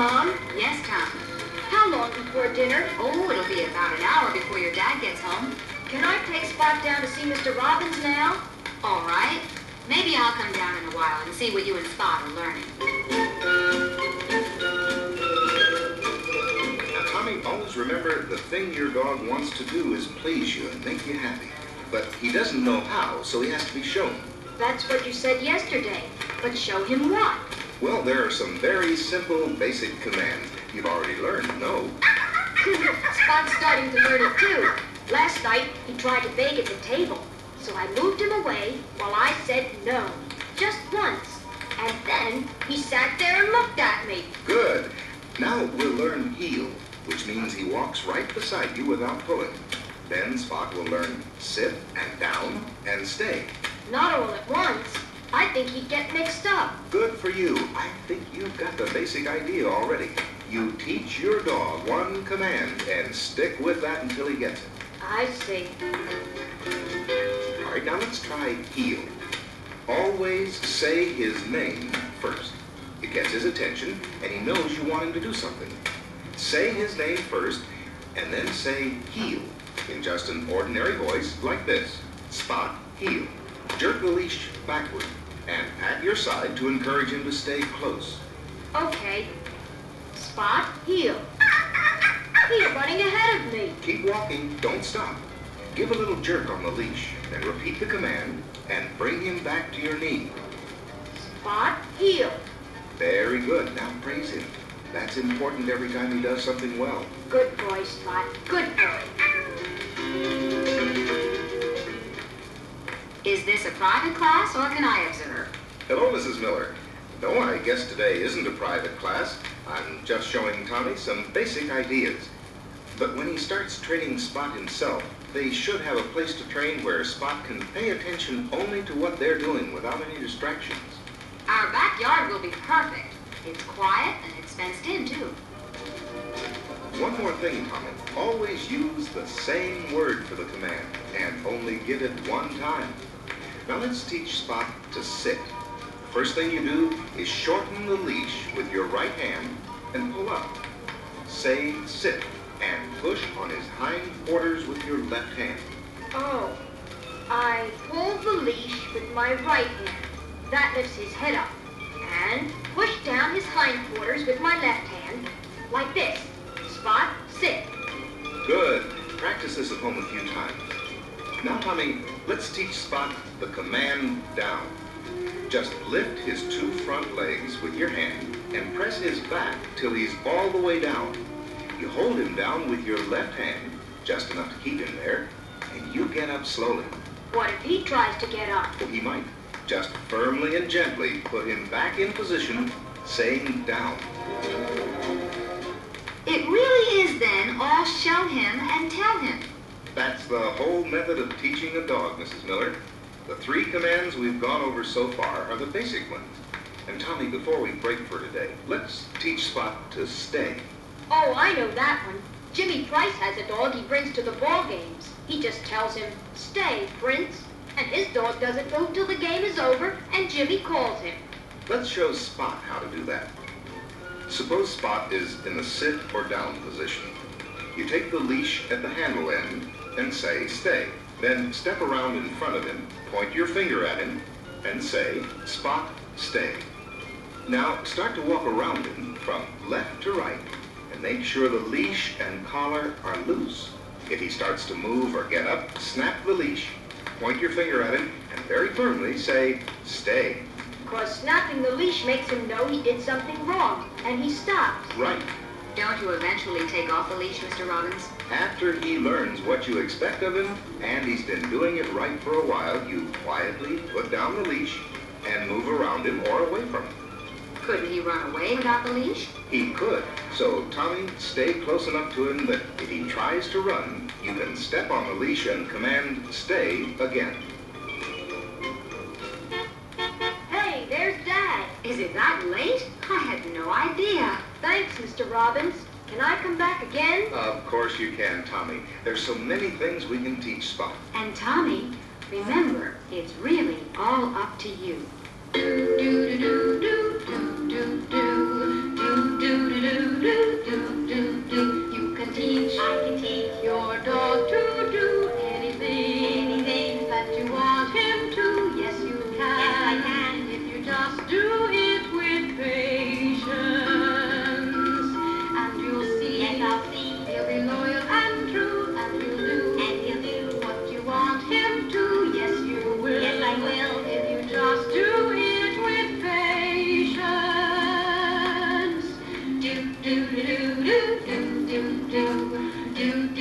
Mom? Yes, Tom. How long before dinner? Oh, it'll be about an hour before your dad gets home. Can I take Spot down to see Mr. Robbins now? All right. Maybe I'll come down in a while and see what you and Spot are learning. Now, Tommy, always remember the thing your dog wants to do is please you and make you happy. But he doesn't know how, so he has to be shown. That's what you said yesterday. But show him what? Well, there are some very simple, basic commands you've already learned, no? Spot's starting to learn it too. Last night, he tried to bake at the table. So I moved him away while I said no. Just once. And then he sat there and looked at me. Good. Now we'll learn heel, which means he walks right beside you without pulling. Then Spot will learn sit and down and stay. Not all at once. I think he'd get mixed up. Good for you. I think you've got the basic idea already. You teach your dog one command and stick with that until he gets it. I see. All right, now let's try heel. Always say his name first. It gets his attention, and he knows you want him to do something. Say his name first, and then say heel in just an ordinary voice like this. Spot, heel. Jerk the leash backward and at your side to encourage him to stay close. Okay. Spot, heel. He's running ahead of me. Keep walking, don't stop. Give a little jerk on the leash, then repeat the command and bring him back to your knee. Spot, heel. Very good. Now praise him. That's important every time he does something well. Good boy, Spot. Good boy. Is this a private class or can I observe? Hello, Mrs. Miller. No, I guess today isn't a private class. I'm just showing Tommy some basic ideas. But when he starts training Spot himself, they should have a place to train where Spot can pay attention only to what they're doing without any distractions. Our backyard will be perfect. It's quiet and it's fenced in, too. One more thing, Tommy. Always use the same word for the command and only give it one time. Now let's teach Spot to sit. The first thing you do is shorten the leash with your right hand and pull up. Say sit and push on his hind quarters with your left hand. Oh. I pull the leash with my right hand. That lifts his head up. And push down his hindquarters with my left hand, like this. Spot, sit. Good. Practice this at home a few times. Now, Tommy, let's teach Spot the command down. Just lift his two front legs with your hand and press his back till he's all the way down. You hold him down with your left hand, just enough to keep him there, and you get up slowly. What if he tries to get up? Well, he might. Just firmly and gently put him back in position, saying down. It really is then all show him and tell him. That's the whole method of teaching a dog, Mrs. Miller. The three commands we've gone over so far are the basic ones. And Tommy, before we break for today, let's teach Spot to stay. Oh, I know that one. Jimmy Price has a dog he brings to the ball games. He just tells him, "Stay, Prince." And his dog doesn't move till the game is over, and Jimmy calls him. Let's show Spot how to do that. Suppose Spot is in the sit or down position. You take the leash at the handle end and say, stay. Then step around in front of him, point your finger at him, and say, Spot, stay. Now start to walk around him from left to right and make sure the leash and collar are loose. If he starts to move or get up, snap the leash, point your finger at him, and very firmly say, stay. Because snapping the leash makes him know he did something wrong, and he stops. Right. Don't you eventually take off the leash, Mr. Robbins? After he learns what you expect of him, and he's been doing it right for a while, you quietly put down the leash and move around him or away from him. Couldn't he run away without the leash? He could. So, Tommy, stay close enough to him that if he tries to run, you can step on the leash and command stay again. Hey, there's Dad. Is it that late? I had no idea. Thanks, Mr. Robbins. Can I come back again? Of course you can, Tommy. There's so many things we can teach Spot. And Tommy, remember, it's really all up to you. Do do do do do do do do do do do. do do do do do do do do